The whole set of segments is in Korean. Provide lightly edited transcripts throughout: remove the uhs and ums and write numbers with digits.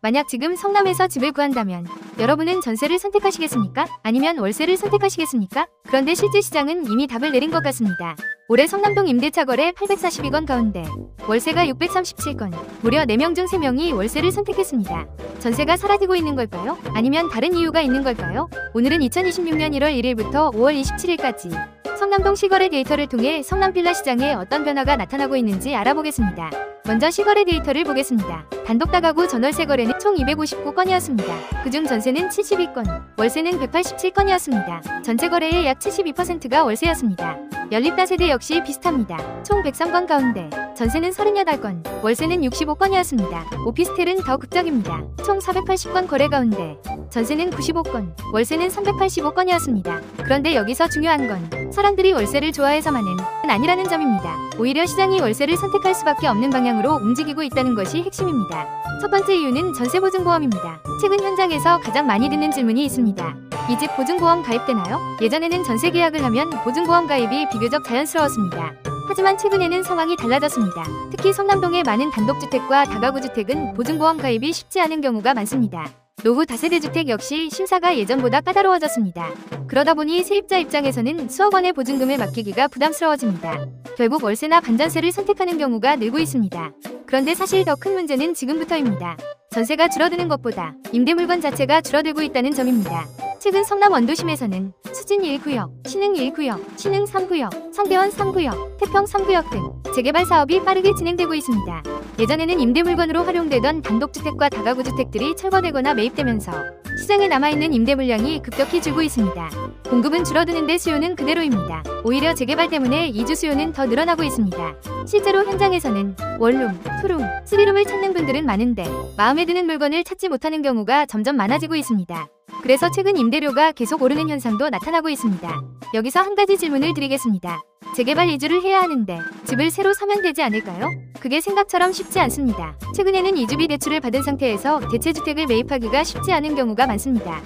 만약 지금 성남에서 집을 구한다면 여러분은 전세를 선택하시겠습니까? 아니면 월세를 선택하시겠습니까? 그런데 실제 시장은 이미 답을 내린 것 같습니다. 올해 성남동 임대차 거래 842건 가운데 월세가 637건, 무려 4명 중 3명이 월세를 선택했습니다. 전세가 사라지고 있는 걸까요? 아니면 다른 이유가 있는 걸까요? 오늘은 2026년 1월 1일부터 5월 27일까지 성남동 시거래 데이터를 통해 성남 빌라 시장에 어떤 변화가 나타나고 있는지 알아보겠습니다. 먼저 시거래 데이터를 보겠습니다. 단독 다가구 전월세 거래는 총 259건이었습니다. 그중 전세는 72건, 월세는 187건이었습니다. 전체 거래의 약 72%가 월세였습니다. 연립다세대 역시 비슷합니다. 총 103건 가운데 전세는 38건, 월세는 65건이었습니다. 오피스텔은 더 극적입니다. 총 480건 거래 가운데 전세는 95건, 월세는 385건이었습니다. 그런데 여기서 중요한 건 사람들이 월세를 좋아해서만은 아니라는 점입니다. 오히려 시장이 월세를 선택할 수밖에 없는 방향으로 움직이고 있다는 것이 핵심입니다. 첫 번째 이유는 전세보증보험입니다. 최근 현장에서 가장 많이 듣는 질문이 있습니다. 이 집 보증보험 가입되나요? 예전에는 전세 계약을 하면 보증보험 가입이 비교적 자연스러웠습니다. 하지만 최근에는 상황이 달라졌습니다. 특히 성남동의 많은 단독주택과 다가구 주택은 보증보험 가입이 쉽지 않은 경우가 많습니다. 노후 다세대 주택 역시 심사가 예전보다 까다로워졌습니다. 그러다 보니 세입자 입장에서는 수억 원의 보증금을 맡기기가 부담스러워집니다. 결국 월세나 반전세를 선택하는 경우가 늘고 있습니다. 그런데 사실 더 큰 문제는 지금부터입니다. 전세가 줄어드는 것보다 임대 물건 자체가 줄어들고 있다는 점입니다. 최근 성남 원도심에서는 수진 1구역, 신흥 1구역, 신흥 3구역, 상대원 3구역, 태평 3구역 등 재개발 사업이 빠르게 진행되고 있습니다. 예전에는 임대 물건으로 활용되던 단독주택과 다가구 주택들이 철거되거나 매입되면서 시장에 남아있는 임대 물량이 급격히 줄고 있습니다. 공급은 줄어드는데 수요는 그대로입니다. 오히려 재개발 때문에 이주 수요는 더 늘어나고 있습니다. 실제로 현장에서는 원룸, 투룸, 쓰리룸을 찾는 분들은 많은데 마음에 드는 물건을 찾지 못하는 경우가 점점 많아지고 있습니다. 그래서 최근 임대료가 계속 오르는 현상도 나타나고 있습니다. 여기서 한 가지 질문을 드리겠습니다. 재개발 이주를 해야 하는데 집을 새로 사면 되지 않을까요? 그게 생각처럼 쉽지 않습니다. 최근에는 이주비 대출을 받은 상태에서 대체주택을 매입하기가 쉽지 않은 경우가 많습니다.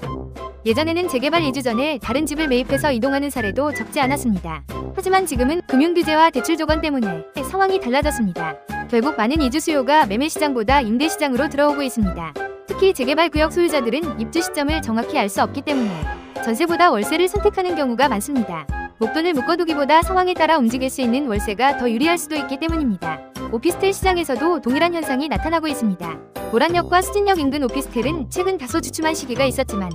예전에는 재개발 이주 전에 다른 집을 매입해서 이동하는 사례도 적지 않았습니다. 하지만 지금은 금융규제와 대출 조건 때문에 상황이 달라졌습니다. 결국 많은 이주 수요가 매매시장보다 임대시장으로 들어오고 있습니다. 특히 재개발 구역 소유자들은 입주 시점을 정확히 알 수 없기 때문에 전세보다 월세를 선택하는 경우가 많습니다. 목돈을 묶어두기보다 상황에 따라 움직일 수 있는 월세가 더 유리할 수도 있기 때문입니다. 오피스텔 시장에서도 동일한 현상이 나타나고 있습니다. 모란역과 수진역 인근 오피스텔은 최근 다소 주춤한 시기가 있었지만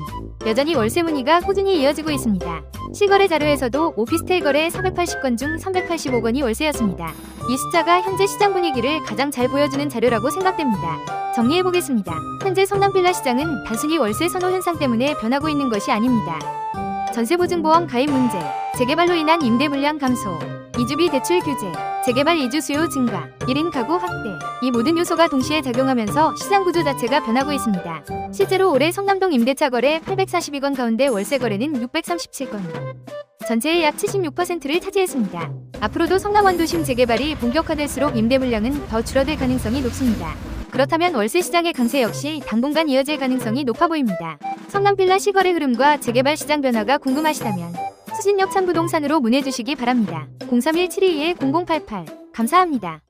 여전히 월세 문의가 꾸준히 이어지고 있습니다. 시거래 자료에서도 오피스텔 거래 480건 중 385건이 월세였습니다. 이 숫자가 현재 시장 분위기를 가장 잘 보여주는 자료라고 생각됩니다. 정리해보겠습니다. 현재 성남 빌라 시장은 단순히 월세 선호 현상 때문에 변하고 있는 것이 아닙니다. 전세보증보험 가입 문제, 재개발로 인한 임대 물량 감소, 이주비 대출 규제, 재개발 이주 수요 증가, 1인 가구 확대, 이 모든 요소가 동시에 작용하면서 시장 구조 자체가 변하고 있습니다. 실제로 올해 성남동 임대차 거래 842건 가운데 월세 거래는 637건, 전체의 약 76%를 차지했습니다. 앞으로도 성남 원도심 재개발이 본격화될수록 임대 물량은 더 줄어들 가능성이 높습니다. 그렇다면 월세 시장의 강세 역시 당분간 이어질 가능성이 높아 보입니다. 성남 빌라 시거래 흐름과 재개발 시장 변화가 궁금하시다면 수진역 참부동산으로 문의주시기 바랍니다. 031-722-0088 감사합니다.